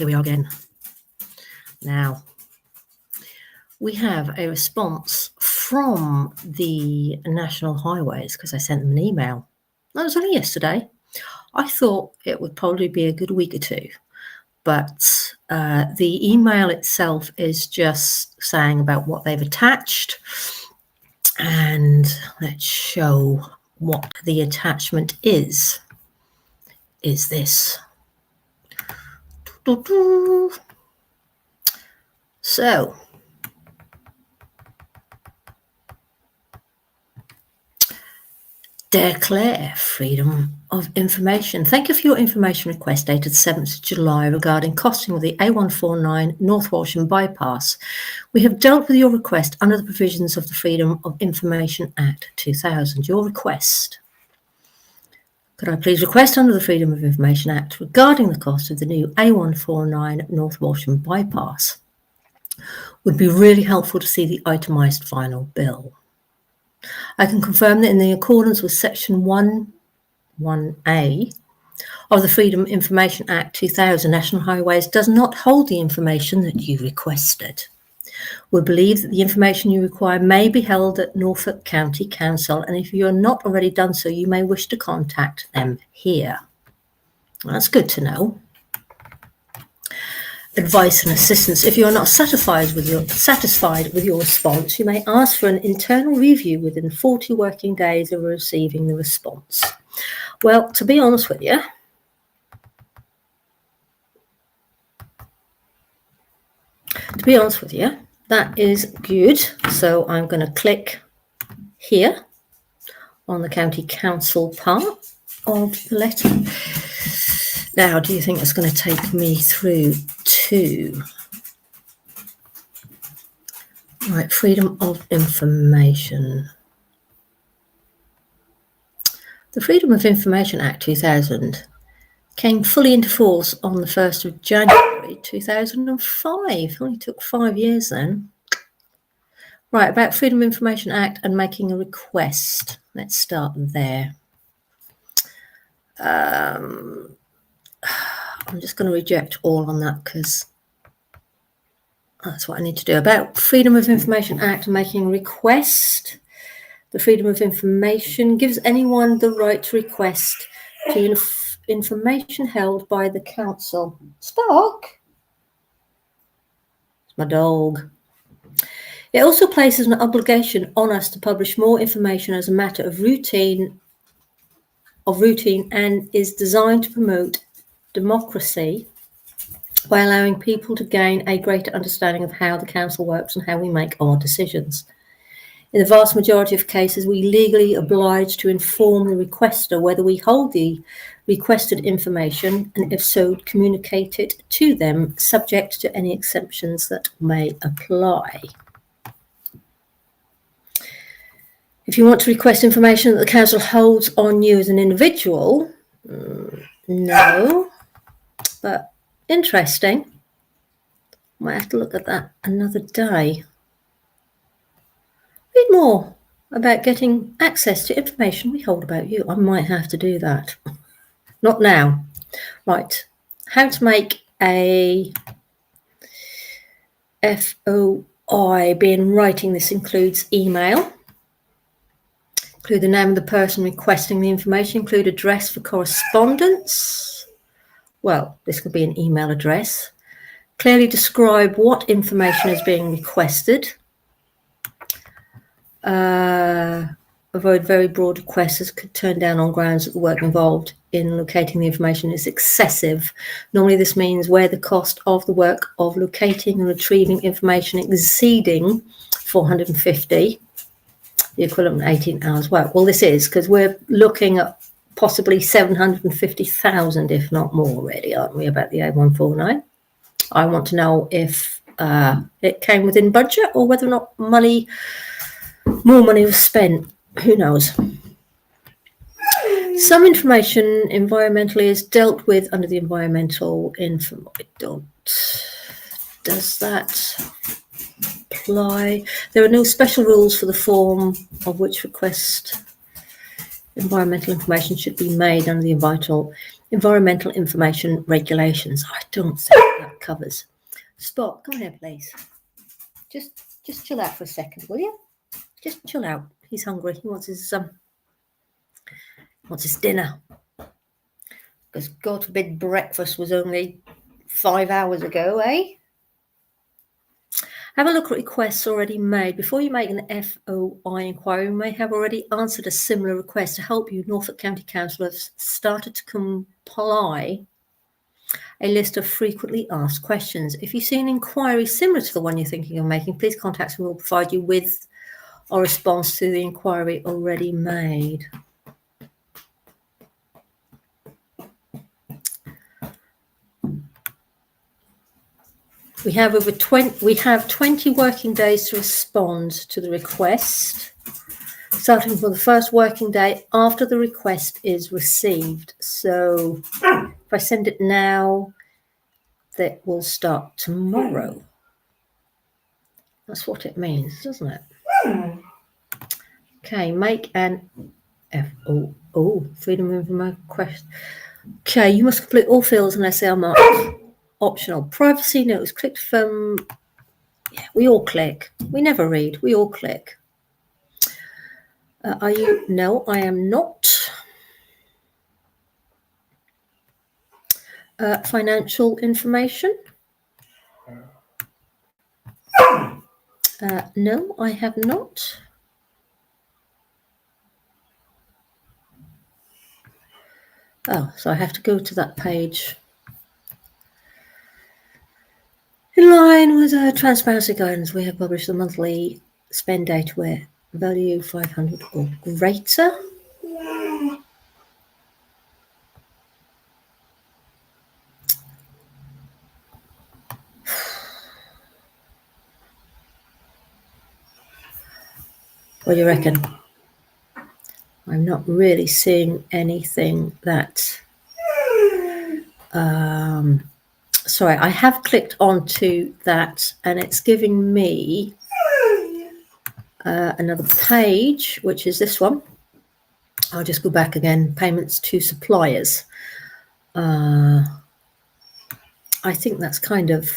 Here we are again. Now, we have a response from the National Highways because I sent them an email. That was only yesterday. I thought it would probably be a good week or two, but the email itself is just saying about what they've attached. And let's show what the attachment is. Is this. So, declare freedom of information. Thank you for your information request dated 7th of July regarding costing of the A149 North Walsham bypass. We have dealt with your request under the provisions of the Freedom of Information Act 2000. Your request. Could I please request under the Freedom of Information Act regarding the cost of the new A149 North Walsham bypass? Would be really helpful to see the itemised final bill. I can confirm that in accordance with Section 1(1)(a) of the Freedom of Information Act 2000, National Highways does not hold the information that you requested. We believe that the information you require may be held at Norfolk County Council, and if you are not already done so, you may wish to contact them here. That's good to know. Advice and assistance. If you are not satisfied with your response, you may ask for an internal review within 40 working days of receiving the response. Well, to be honest with you, that is good. So I'm going to click here on the County Council part of the letter. Now, do you think it's going to take me through to right, Freedom of Information? The Freedom of Information Act 2000 came fully into force on the 1st of January 2005. Only took 5 years then. Right, about Freedom of Information Act and making a request. Let's start there. I'm just going to reject all on that because that's what I need to do. About Freedom of Information Act and making a request. The Freedom of Information gives anyone the right to request to information held by the council. Spark? It's my dog. It also places an obligation on us to publish more information as a matter of routine and is designed to promote democracy by allowing people to gain a greater understanding of how the council works and how we make our decisions. In the vast majority of cases, we legally oblige to inform the requester whether we hold the requested information, and if so, communicate it to them, subject to any exceptions that may apply. If you want to request information that the council holds on you as an individual, no, but interesting. Might have to look at that another day. Read more about getting access to information we hold about you. I might have to do that. Not now. Right. How to make a FOI. Be in writing. This includes email. Include the name of the person requesting the information. Include address for correspondence. Well, this could be an email address. Clearly describe what information is being requested. Avoid very broad requests as could turn down on grounds that the work involved in locating the information is excessive. Normally this means where the cost of the work of locating and retrieving information exceeding 450, the equivalent of 18 hours work. Well, this is because we're looking at possibly 750,000, if not more already, aren't we, about the A149? I want to know if it came within budget or whether or not more money was spent. Who knows? Some information environmentally is dealt with under the environmental Does that apply? There are no special rules for the form of which request environmental information should be made under the Environmental information regulations. I don't think that covers. Spot, come here, please. Just chill out for a second, will you? Just chill out. He's hungry. He wants his dinner. Because God forbid breakfast was only 5 hours ago, eh? Have a look at requests already made. Before you make an FOI inquiry, you may have already answered a similar request. To help you, Norfolk County Council has started to compile a list of frequently asked questions. If you see an inquiry similar to the one you're thinking of making, please contact us and we'll provide you with a response to the inquiry already made. We have 20 working days to respond to the request, starting from the first working day after the request is received. So if I send it now, that will start tomorrow. That's what it means, doesn't it? Okay, make an freedom of information request. Okay, you must complete all fields unless they are marked optional. Privacy notice, click from, yeah, we all click. We never read, we all click. Are you? No, I am not. Financial information. No, I have not. Oh, so I have to go to that page. In line with our transparency guidance, we have published the monthly spend data where value 500 or greater. What do you reckon? I'm not really seeing anything that... sorry, I have clicked onto that and it's giving me another page, which is this one. I'll just go back again. Payments to suppliers. I think that's kind of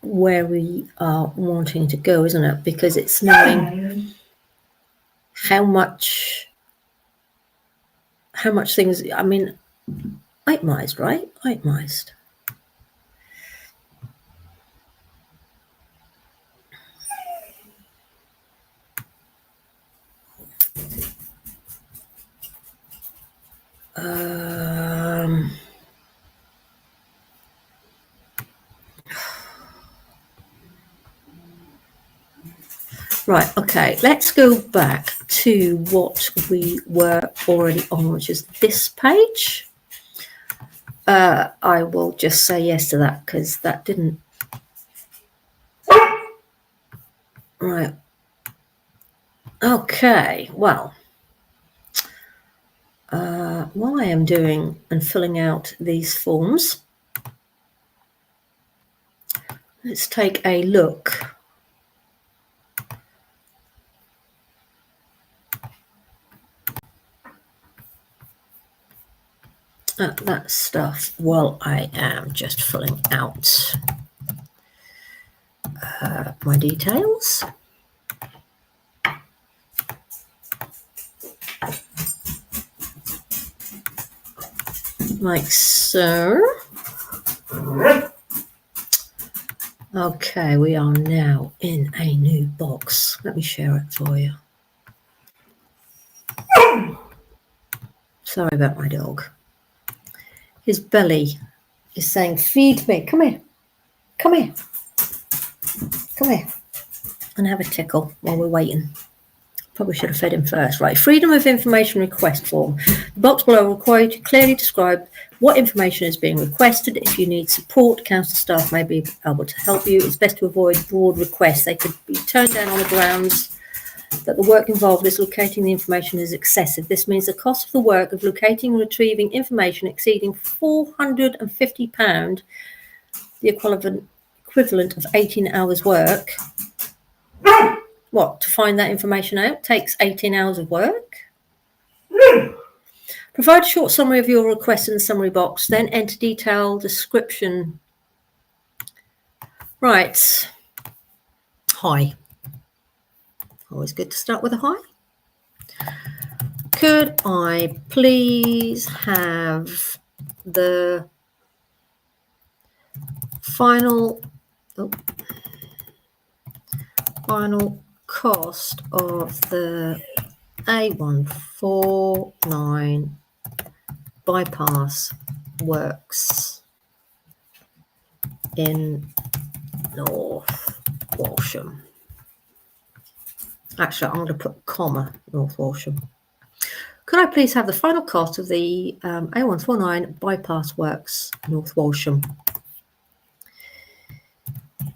where we are wanting to go, isn't it? Because it's knowing how much things, I mean, itemized, right? Itemized. Right, okay, let's go back to what we were already on, which is this page. I will just say yes to that because that didn't. Right. Okay, well, while I am doing and filling out these forms, let's take a look at that stuff while I am just filling out my details. Like so. Okay, we are now in a new box. Let me share it for you. Sorry about my dog. His belly is saying, feed me. Come here. Come here. Come here. And have a tickle while we're waiting. Probably should have fed him first. Right, freedom of information request form. The box below will require you to clearly describe what information is being requested. If you need support, council staff may be able to help you. It's best to avoid broad requests. They could be turned down on the grounds that the work involved is locating the information is excessive. This means the cost of the work of locating and retrieving information exceeding £450, the equivalent of 18 hours work. What, to find that information out takes 18 hours of work? Provide a short summary of your request in the summary box, then enter detailed description. Right. Hi. Always good to start with a hi. Could I please have the final cost of the A149 bypass works in North Walsham? Actually, I'm going to put comma North Walsham. Could I please have the final cost of the A149 bypass works North Walsham?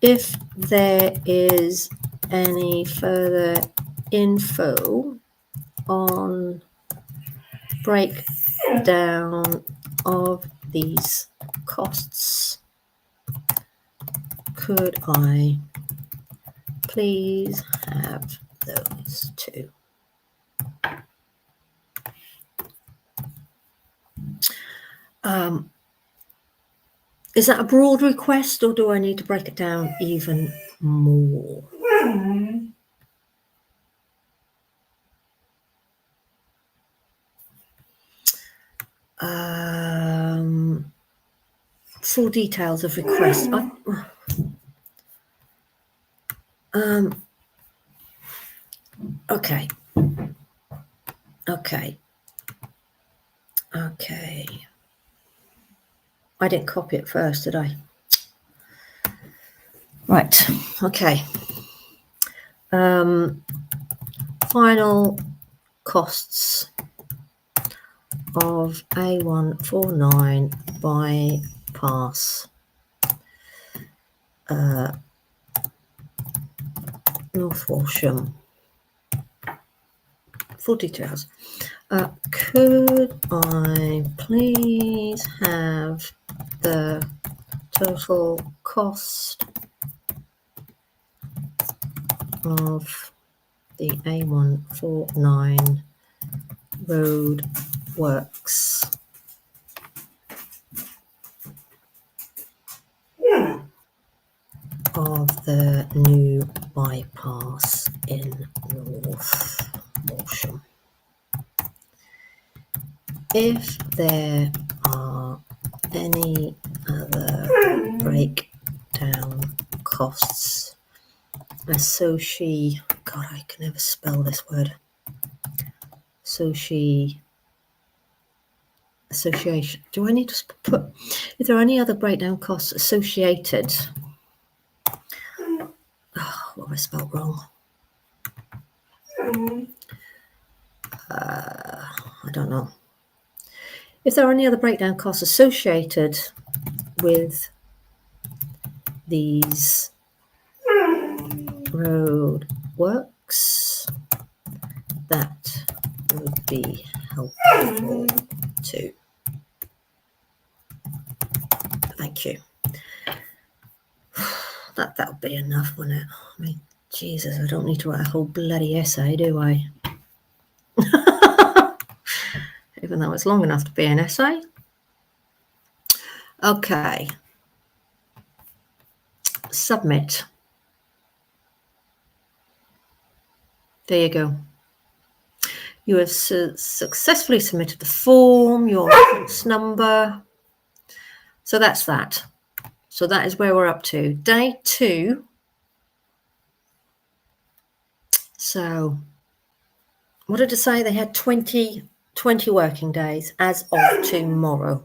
If there is any further info on breakdown of these costs, could I please have those too? Is that a broad request, or do I need to break it down even more? Full details of request. Okay. I didn't copy it first, did I? Right. Okay. Final costs of A149 bypass North Walsham. Full details. Could I please have the total cost of the A149 road works of the new bypass in North Walsham? If there are any other breakdown costs associated, God, I can never spell this word. Association. Do I need to put, if there are any other breakdown costs associated? Oh, what have I spelled wrong? I don't know. If there are any other breakdown costs associated with these road works, that would be helpful too. Thank you. That would be enough, wouldn't it? I mean, Jesus, I don't need to write a whole bloody essay, do I? Even though it's long enough to be an essay. Okay. Submit. There you go. You have successfully submitted the form, your reference number. So that's that. So that is where we're up to. Day 2. So what did I say? They had 20 working days as of tomorrow.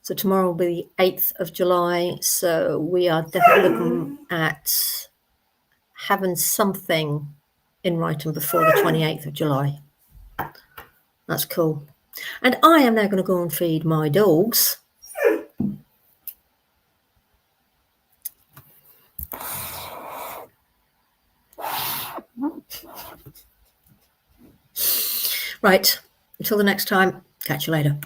So tomorrow will be the 8th of July. So we are definitely looking at having something in writing before the 28th of July. That's cool. And I am now going to go and feed my dogs. Right. Until the next time, catch you later.